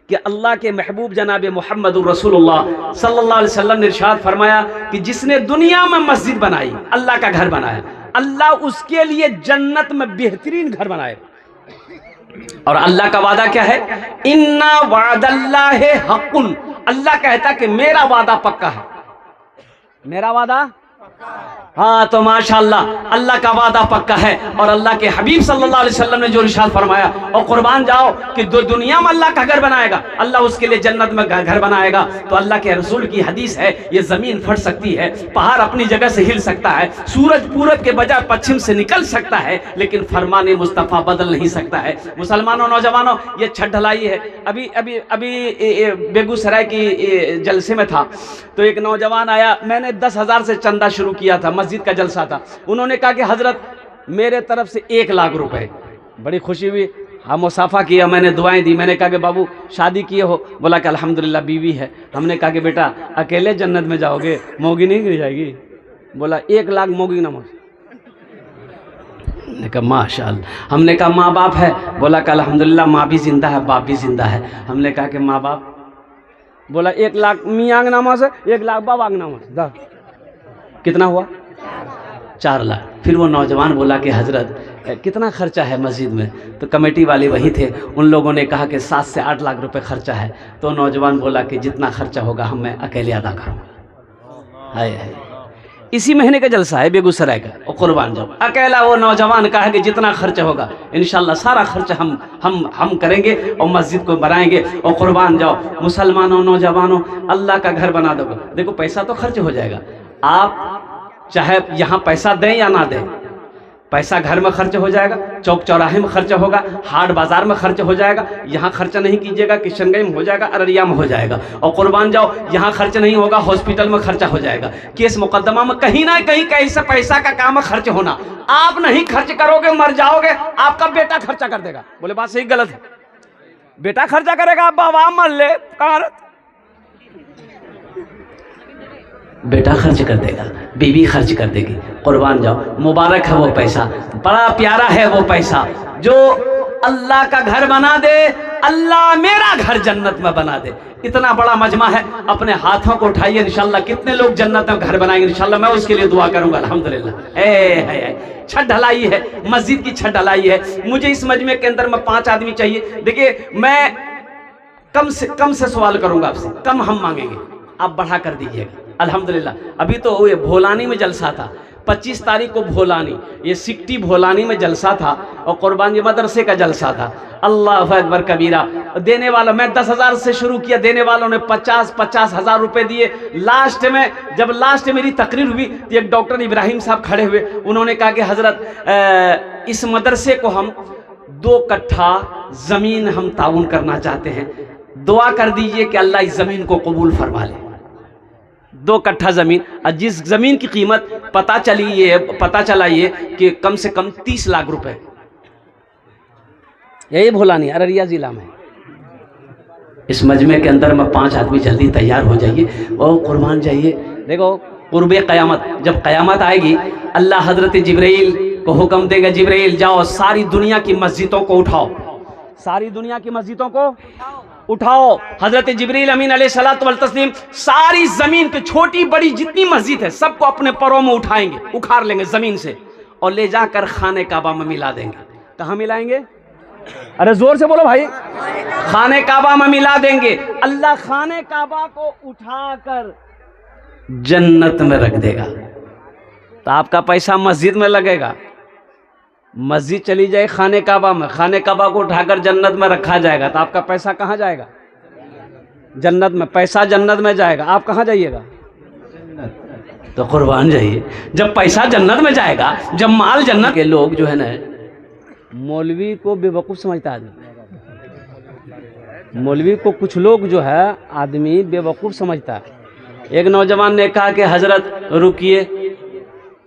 [SPEAKER 1] कि अल्लाह के महबूब जनाब मोहम्मद रसूलुल्लाह सल्लल्लाहु अलैहि वसल्लम ने इरशाद फरमाया कि जिसने दुनिया में मस्जिद बनाई, अल्लाह का घर बनाया, अल्लाह उसके लिए जन्नत में बेहतरीन घर बनाए। और अल्लाह का वादा क्या है? इन्ना वादल्लाहि हक़्क़ुन, अल्लाह कहता कि मेरा वादा पक्का है, मेरा वादा। हाँ, तो माशाअल्लाह अल्लाह का वादा पक्का है। और अल्लाह के हबीब सल्लल्लाहु अलैहि वसल्लम ने जो इरशाद फरमाया, और कुर्बान जाओ कि दुनिया में अल्लाह का घर बनाएगा, अल्लाह उसके लिए जन्नत में घर बनाएगा। तो अल्लाह के रसूल की हदीस है, ये जमीन फट सकती है, पहाड़ अपनी जगह से हिल सकता है, सूरज पूरब के बजाय पश्चिम से निकल सकता है, लेकिन फरमाने मुस्तफ़ा बदल नहीं सकता है। मुसलमानों, नौजवानों, ये छत ढलाई है। अभी अभी अभी बेगूसराय की जलसे में था, तो एक नौजवान आया, मैंने 10,000 से चंदा शुरू किया था, मस्जिद का जलसा था। उन्होंने कहा कि हजरत मेरे तरफ से 1 लाख रुपए। बड़ी खुशी हुई, हाँ, मुसाफा किया, मैंने दुआएं दी। मैंने कहा कि बाबू शादी किए हो? बोला कि अल्हम्दुलिल्लाह बीवी है। हमने कहा कि बेटा अकेले जन्नत में जाओगे, मोगी नहीं गिर जाएगी? बोला 1 लाख मोगी ना। हमने कहा माशाअल्लाह। हमने कहा माँ बाप है? बोला कि अल्हम्दुलिल्लाह माँ भी जिंदा है, बाप भी जिंदा है। हमने कहा कि माँ बाप? बोला 1 लाख मियाँ के नामा से, 1 लाख बाबा के नामा से। कितना हुआ? 4 लाख। फिर वो नौजवान बोला कि हजरत कितना खर्चा है मस्जिद में? तो कमेटी वाले वही थे, उन लोगों ने कहा कि 7 से 8 लाख रुपए खर्चा है। तो नौजवान बोला कि जितना खर्चा होगा हम मैं अकेले अदा करूँगा। हाय हाय, इसी महीने का जलसा है बेगूसराय का, और कुर्बान जाओ, अकेला वो नौजवान कहा कि जितना खर्चा होगा इंशाल्लाह सारा खर्चा हम करेंगे और मस्जिद को बनाएंगे। और कुर्बान जाओ मुसलमानों, नौजवानों, अल्लाह का घर बना दोगे। देखो पैसा तो खर्च हो जाएगा, आप चाहे यहाँ पैसा दें या ना दें, पैसा घर में खर्च हो जाएगा, चौक चौराहे में खर्च होगा, हाट बाजार में खर्च हो जाएगा। यहाँ खर्च नहीं कीजिएगा, किशनगंज में हो जाएगा, अररिया में हो जाएगा। और कुर्बान जाओ, यहाँ खर्च नहीं होगा, हॉस्पिटल में खर्चा हो जाएगा, केस मुकदमा में कहीं ना कहीं कैसे पैसा का काम है खर्च होना। आप नहीं खर्च करोगे मर जाओगे, आपका बेटा खर्चा कर देगा। बोले बात सही गलत है? बेटा खर्चा करेगा, बाबा मर ले, बेटा खर्च कर देगा, बीवी खर्च कर देगी। कुर्बान जाओ, मुबारक है वो पैसा, बड़ा प्यारा है वो पैसा। जो अल्लाह का घर बना दे, अल्लाह मेरा घर जन्नत में बना दे। इतना बड़ा मजमा है, अपने हाथों को उठाइए, इंशाल्लाह कितने लोग जन्नत में घर बनाएंगे इंशाल्लाह, मैं उसके लिए दुआ करूंगा। अल्हम्दुलिल्लाह। छत ढलाई है, मस्जिद की छत ढलाई है, मुझे इस मजमे के अंदर में 5 आदमी चाहिए। देखिए मैं कम से सवाल करूंगा आपसे, कम हम मांगेंगे, आप बढ़ा कर दीजिएगा। अल्हम्दुलिल्लाह अभी तो ये भोलानी में जलसा था, 25 तारीख को भोलानी, ये सिक्टी भोलानी में जलसा था और कुर्बान जी मदरसे का जलसा था। अल्लाह अकबर कबीरा। देने वाला मैं 10,000 से शुरू किया, देने वालों ने 50-50 हज़ार रुपये दिए। लास्ट में जब मेरी तकरीर हुई तो एक डॉक्टर इब्राहिम साहब खड़े हुए, उन्होंने कहा कि हज़रत इस मदरसे को हम 2 कट्ठा ज़मीन हम ताउन करना चाहते हैं, दुआ कर दीजिए कि अल्लाह इस ज़मीन को कबूल फरमा ले। 2 कट्ठा ज़मीन, और जिस ज़मीन की कीमत पता चला ये कि कम से कम 30 लाख रुपए। यही भोलानी अररिया जिला में। इस मजमे के अंदर में 5 आदमी जल्दी तैयार हो जाइए और कुर्बान जाइए। देखो कुर्बे क़यामत, जब क़यामत आएगी अल्लाह हज़रत जिब्रील को हुक्म देगा, जिब्रील जाओ सारी दुनिया की मस्जिदों को उठाओ, सारी दुनिया की मस्जिदों को उठाओ। हजरत जिब्रील अमीन अलैहिस्सलातु वल तस्लीम सारी जमीन की छोटी बड़ी जितनी मस्जिद है सबको अपने पैरों में उठाएंगे, उखाड़ लेंगे जमीन से और ले जाकर खाने काबा में मिला देंगे। कहाँ मिलाएंगे? अरे जोर से बोलो भाई। खाने काबा में मिला देंगे। अल्लाह खाने काबा को उठाकर जन्नत में रख देगा। तो आपका पैसा मस्जिद में लगेगा, मस्जिद चली जाए खाने काबा में, खाने काबा को उठाकर जन्नत में रखा जाएगा, तो आपका पैसा कहाँ जाएगा? जन्नत में। पैसा जन्नत में जाएगा, आप कहाँ जाइएगा? तो कुर्बान जाइए। जब पैसा जन्नत में जाएगा, जब माल जन्नत के लोग जो है ना, मौलवी को बेवकूफ़ समझता है आदमी। मौलवी को कुछ लोग जो है आदमी बेवकूफ़ समझता है। एक नौजवान ने कहा कि हजरत रुकिए,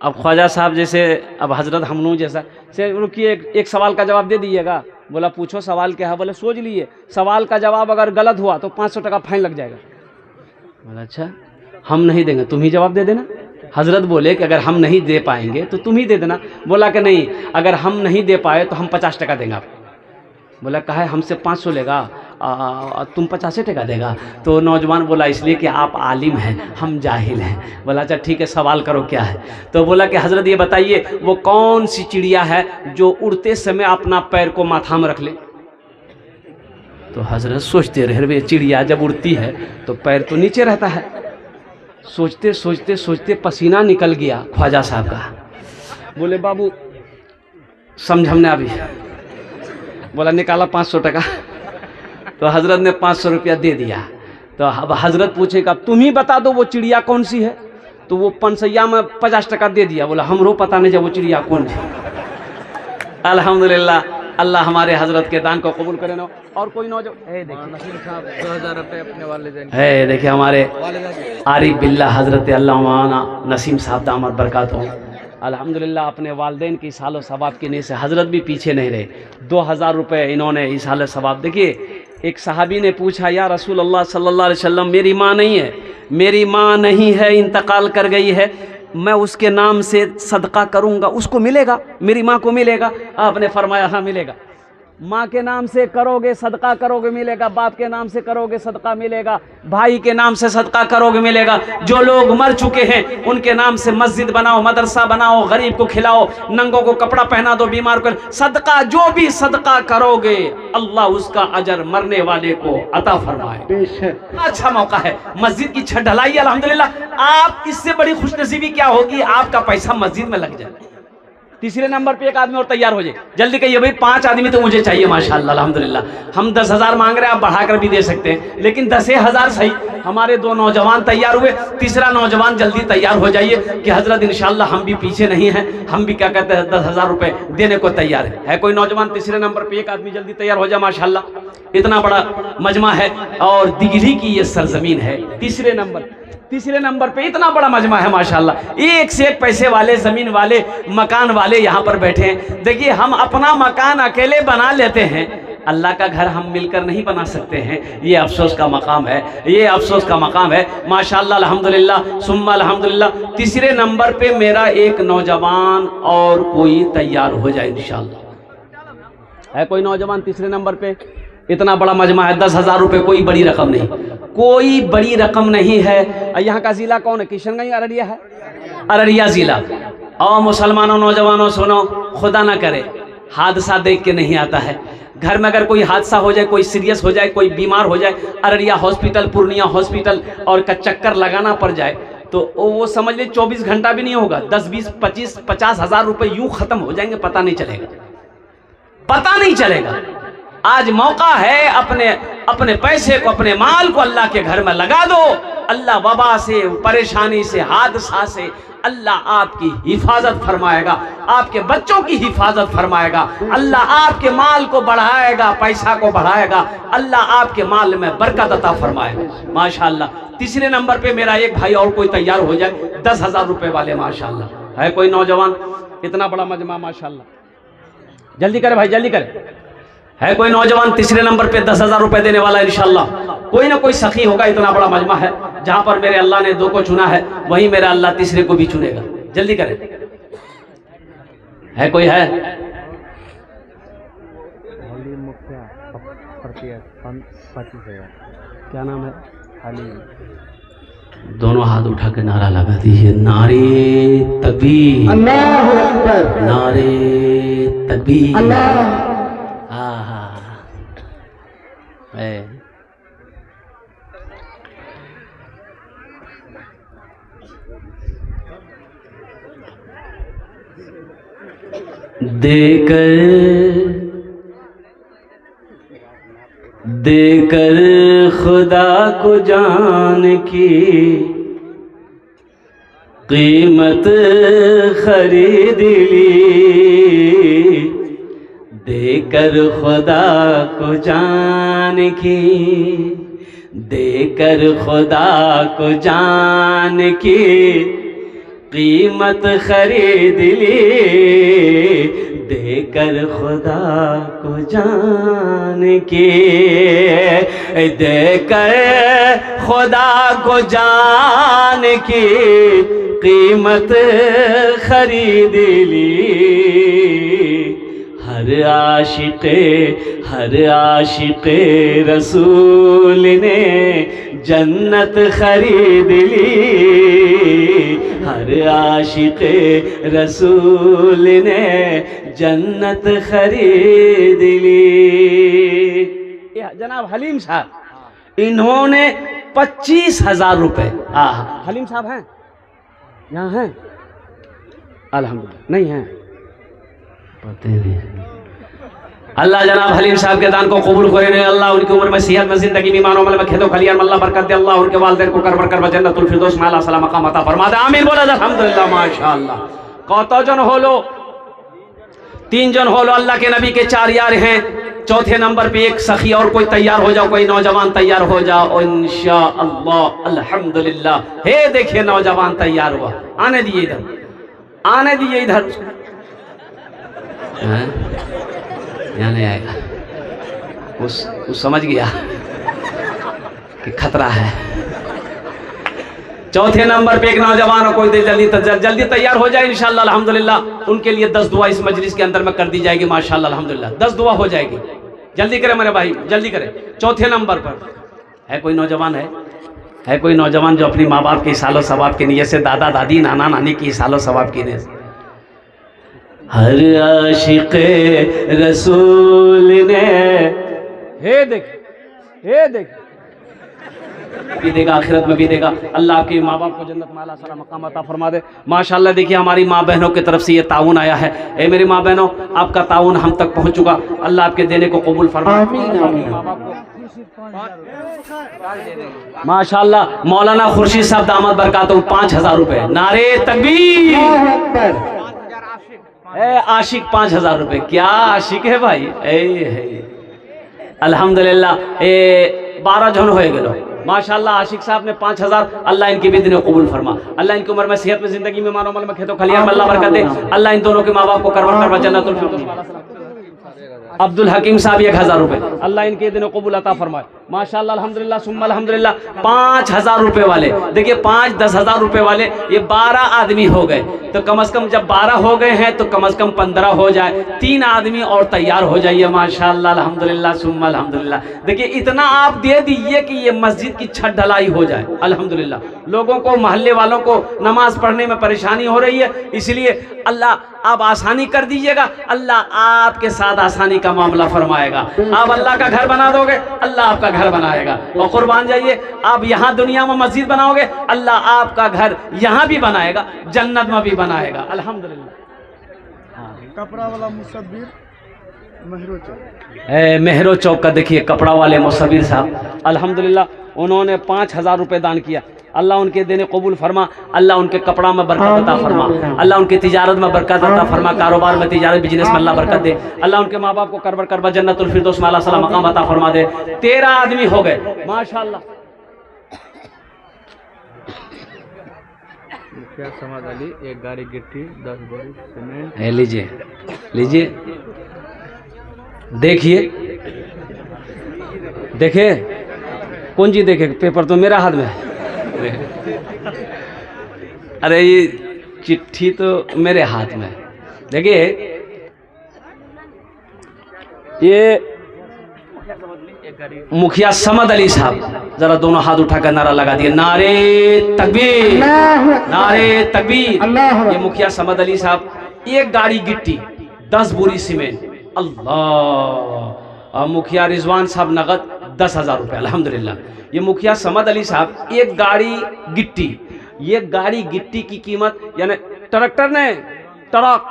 [SPEAKER 1] अब ख्वाजा साहब जैसे, अब हजरत हमनू जैसा से रुकिए, एक सवाल का जवाब दे दीजिएगा। बोला पूछो सवाल क्या है? बोले सोच लिए, सवाल का जवाब अगर गलत हुआ तो 500 टका फाइन लग जाएगा। बोला अच्छा हम नहीं देंगे, तुम ही जवाब दे देना। हजरत बोले कि अगर हम नहीं दे पाएंगे तो तुम ही दे देना। बोला कि नहीं, अगर हम नहीं दे पाए तो हम 50 टका देंगे आपको। बोला कहा है हमसे 500 लेगा, तुम 50 टका देगा। तो नौजवान बोला इसलिए कि आप आलिम हैं, हम जाहिल हैं। बोला अच्छा ठीक है, सवाल करो क्या है? तो बोला कि हजरत ये बताइए वो कौन सी चिड़िया है जो उड़ते समय अपना पैर को माथा में रख ले? तो हजरत सोचते रहे, चिड़िया जब उड़ती है तो पैर तो नीचे रहता है। सोचते सोचते सोचते पसीना निकल गया ख्वाजा साहब का। बोले बाबू समझ हमने अभी। बोला निकाला 500 टका। तो हजरत ने 500 रुपया दे दिया। तो अब हजरत पूछेगा तुम ही बता दो वो चिड़िया कौन सी है? तो वो पंसैया में 50 टका दे दिया। बोला हमरो पता नहीं जब वो चिड़िया कौन है। अल्हम्दुलिल्लाह, अल्लाह हमारे हजरत के दान को कबूल करे ना। और कोई नौजवान
[SPEAKER 2] नसीम साहब 2000 रुपये अपने वालिदैन
[SPEAKER 1] है, देखिए हमारे आरिफ बिल्लाह हजरत अल्लामा नसीम साहब दामद बरकातहू, अल्हम्दुलिल्लाह अपने वालिदैन की सालो सवाब की नीयत से हजरत भी पीछे नहीं रहे। 2000 रुपये इन्होंने इस साल सवाब। देखिए एक सहाबी ने पूछा या रसूल अल्लाह सल्लल्लाहु अलैहि वसल्लम मेरी माँ नहीं है, मेरी माँ नहीं है, इंतकाल कर गई है, मैं उसके नाम से सदका करूँगा उसको मिलेगा? मेरी माँ को मिलेगा? आपने फरमाया हाँ मिलेगा। माँ के नाम से करोगे सदका करोगे मिलेगा, बाप के नाम से करोगे सदका मिलेगा, भाई के नाम से सदका करोगे मिलेगा। जो लोग मर चुके हैं उनके नाम से मस्जिद बनाओ, मदरसा बनाओ, गरीब को खिलाओ, नंगों को कपड़ा पहना दो, बीमार को सदका, जो भी सदका करोगे अल्लाह उसका अजर मरने वाले को अता फरमाए। अच्छा मौका है, मस्जिद की छत ढलाई अल्हम्दुलिल्लाह। आप इससे बड़ी खुशनसीबी क्या होगी, आपका पैसा मस्जिद में लग जाए। तीसरे नंबर पे एक आदमी और तैयार हो जाए, जल्दी कहिए भाई 5 आदमी तो मुझे चाहिए माशाल्लाह अल्हम्दुलिल्लाह। हम 10,000 मांग रहे हैं, आप बढ़ाकर भी दे सकते हैं, लेकिन 10,000 सही। हमारे 2 नौजवान तैयार हुए, तीसरा नौजवान जल्दी तैयार हो जाइए कि हजरत इंशाल्लाह हम भी पीछे नहीं हैं, हम भी क्या कहते हैं 10,000 रुपए देने को तैयार है कोई नौजवान? तीसरे नंबर पे एक आदमी जल्दी तैयार हो जाए माशाल्लाह। इतना बड़ा मजमा है और दिल्ली की ये सरजमीन है। तीसरे नंबर पे इतना बड़ा मजमा है माशाल्लाह, एक से एक पैसे वाले, जमीन वाले, मकान वाले यहाँ पर बैठे हैं। देखिए हम अपना मकान अकेले बना लेते हैं, अल्लाह का घर हम मिलकर नहीं बना सकते हैं। ये अफसोस का मकाम है, ये अफसोस का मकाम है माशाल्लाह अल्हम्दुलिल्लाह सुम्मा अल्हम्दुलिल्लाह। तीसरे नंबर पे मेरा एक नौजवान और कोई तैयार हो जाए इंशाल्लाह। है कोई नौजवान तीसरे नंबर पे? इतना बड़ा मजमा है, 10,000 रुपये कोई बड़ी रकम नहीं, कोई बड़ी रकम नहीं है। यहाँ का जिला कौन है? किशनगंज अररिया है, अररिया जिला। और मुसलमानों नौजवानों सुनो, खुदा ना करे हादसा देख के नहीं आता है। घर में अगर कोई हादसा हो जाए, कोई सीरियस हो जाए, कोई बीमार हो जाए, अररिया हॉस्पिटल, पूर्णिया हॉस्पिटल और का चक्कर लगाना पड़ जाए तो वो समझ लीजिए 24 घंटा भी नहीं होगा, 10, 20, 25, 50,000 रुपये यूं खत्म हो जाएंगे, पता नहीं चलेगा, पता नहीं चलेगा। आज मौका है अपने पैसे को, अपने माल को अल्लाह के घर में लगा दो। अल्लाह वबा से, परेशानी से, हादसा से अल्लाह आपकी हिफाजत फरमाएगा, आपके बच्चों की हिफाजत फरमाएगा। अल्लाह आपके माल को बढ़ाएगा, पैसा को बढ़ाएगा, अल्लाह आपके माल में बरकत अता फरमाएगा माशाल्लाह। तीसरे नंबर पे मेरा एक भाई और कोई तैयार हो जाए, 10,000 रुपये वाले माशाल्लाह। है कोई नौजवान? इतना बड़ा मजमा माशाल्लाह, जल्दी करे भाई, जल्दी करे। है कोई नौजवान तीसरे नंबर पे 10,000 रुपए देने वाला इंशाल्लाह? कोई ना कोई सखी होगा, इतना बड़ा मजमा है। जहां पर मेरे अल्लाह ने 2 को चुना है, वहीं मेरा अल्लाह तीसरे को भी चुनेगा। जल्दी करें। है कोई? है क्या नाम है? दोनों हाथ उठा के नारा लगा दीजिए, नारे तकबीर, नारे तकबीर। देकर खुदा को जान की कीमत खरीद ली, देकर खुदा को जान की, देकर खुदा को जान की कीमत खरीद ली, देकर खुदा को जान की, देकर खुदा को जान की कीमत खरीद ली। हर आशिक़े रसूल ने जन्नत खरीद ली, हर आशिक़े रसूल ने जन्नत खरीद ली। जनाब हलीम साहब, इन्होंने 25,000 रुपये। हलीम साहब हैं यहाँ? हैं अल्हम्दुलिल्लाह? नहीं हैं, पता नहीं। अल्लाह जनाब हलीम साहब के दान को कबूल करे, अल्लाह उनकी उम्र में सेहत में, जिंदगी में, मानो में, खेतों खलियान में अल्लाह बरकत दे, अल्लाह उनके वालिदैन को कर जन्नतुल फिरदौस में अल्लाह सलाम मकाम अता फरमा दे। आमीन बोला अल्हम्दुलिल्लाह माशाअल्लाह। कौतो जन हो लो? 3 जन हो लो। अल्लाह के नबी के 4 यार हैं। चौथे नंबर पे एक सखी और कोई तैयार हो जाओ, कोई नौजवान तैयार हो जाओ इंशाअल्लाह अल्हम्दुलिल्लाह। हे देखिए नौजवान तैयार हुआ, आने दिए इधर, आने दिए इधर। यहाँ नहीं आएगा, उस समझ गया कि खतरा है। चौथे नंबर पे एक नौजवान हो, कोई जल्दी तैयार हो जाए इंशाअल्लाह अल्हम्दुलिल्लाह। उनके लिए 10 दुआ इस मजलिस के अंदर में कर दी जाएगी माशाअल्लाह अल्हम्दुलिल्लाह। 10 दुआ हो जाएगी, जल्दी करें मेरे भाई, जल्दी करें। चौथे नंबर पर है कोई नौजवान? है कोई नौजवान जो अपनी माँ बाप की सालो सवाब की नीयत से, दादा दादी नाना नानी की सालो सवाब की नीयत से? हर आशिक़े रसूल ने, हे देख भी देगा, आखिरत में भी देगा। अल्लाह आपके माँ बाप को जन्नत में आला साला मकाम अता फरमा दे। माशाअल्लाह देखिए हमारी माँ बहनों की तरफ से ये ताउन आया है। ए मेरी माँ बहनों, आपका ताउन हम तक पहुँच चुका, अल्लाह आपके देने को कबूल फरमाए। माशाअल्लाह मौलाना खुर्शीद साहब दामद बरकातहू 5000 रुपए। नारे तकबीर। ए आशिक 5000 रुपए, क्या आशिक है भाई। अल्हम्दुलिल्लाह 12 जन हो गए माशाअल्लाह। आशिक साहब ने 5000, अल्लाह इनकी भी दिन कबूल फरमा। अल्लाह इनकी उम्र में, सेहत में, जिंदगी में, मानो अमल में, खेतों खलियान में अल्लाह बरकत दे। अल्लाह इन दोनों के माँ बाप को करवर करवा जन्नतुल फिरदौस। अब्दुल हकीम साहब 1000 रुपए, अल्लाह इनके दिन कबूल अता फरमाए। माशाअल्लाह अल्हम्दुलिल्लाह सुम्मा अल्हम्दुलिल्लाह। 5000 रुपए वाले देखिए, 5-10 हजार रुपए वाले, ये 12 आदमी हो गए। तो कम से कम जब 12 हो गए हैं तो कम से कम 15 हो जाए, 3 आदमी और तैयार हो जाइए। माशाअल्लाह अल्हम्दुलिल्लाह सुम्मा अल्हम्दुलिल्लाह। देखिए इतना आप दे दीजिए कि ये मस्जिद की छत ढलाई हो जाए। अल्हम्दुलिल्लाह लोगों को, मोहल्ले वालों को नमाज पढ़ने में परेशानी हो रही है, इसलिए अल्लाह आप आसानी कर दीजिएगा। अल्लाह आपके साथ आसानी का मामला फरमाएगा। आप अल्लाह का घर बना दोगे, अल्लाह आपका घर बनाएगा। और कुर्बान जाइए, आप यहाँ दुनिया में मस्जिद बनाओगे, अल्लाह आपका घर यहाँ भी बनाएगा, जन्नत में भी बनाएगा। अल्हम्दुलिल्लाह।
[SPEAKER 3] कपड़ा वाला मुसब्बिर मेहरो चौक,
[SPEAKER 1] मेहरो चौक का देखिए कपड़ा वाले मुसब्बिर साहब, अल्हम्दुलिल्लाह उन्होंने 5000 रुपए दान किया। अल्लाह उनके देने कबूल फरमा, अल्लाह उनके कपड़ा में बरकत अता फरमा, अल्लाह उनकी तिजारत में बरकत अता फरमा, कारोबार में, तिजारत, बिजनेस में अल्लाह बरकत दे। अल्लाह उनके माँ बाप को करबर करबा जन्नतुल फिरदौस में आला साला मकाम अता फरमा दे। 13 आदमी हो गए माशाअल्लाह।
[SPEAKER 2] मुखिया समाद अली, 1 गाड़ी गिट्टी, 10 बोरी सीमेंट।
[SPEAKER 1] लीजिए लीजिए, देखिए देखे कौन जी देखे, पेपर तो मेरा हाथ में है। अरे ये चिट्ठी तो मेरे हाथ में। देखिए ये मुखिया समद अली साहब, जरा दोनों हाथ उठाकर नारा लगा दिए, नारे तकबीर, नारे तकबीर। ये मुखिया समद अली साहब, 1 गाड़ी गिट्टी, 10 बोरी सीमेंट। अल्लाह। मुखिया रिजवान साहब नगद 10,000 रुपये। अल्हम्दुलिल्लाह। ये मुखिया समद अली साहब 1 गाड़ी गिट्टी, ये गाड़ी गिट्टी की कीमत, यानी ट्रैक्टर ने ट्रक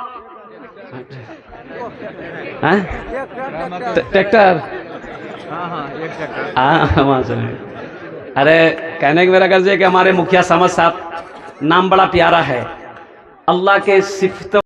[SPEAKER 1] ट्रैक्टर, हाँ वहाँ से। अरे कहने का मेरा गर्ज है कि हमारे मुखिया समद साहब, नाम बड़ा प्यारा है, अल्लाह के सिफत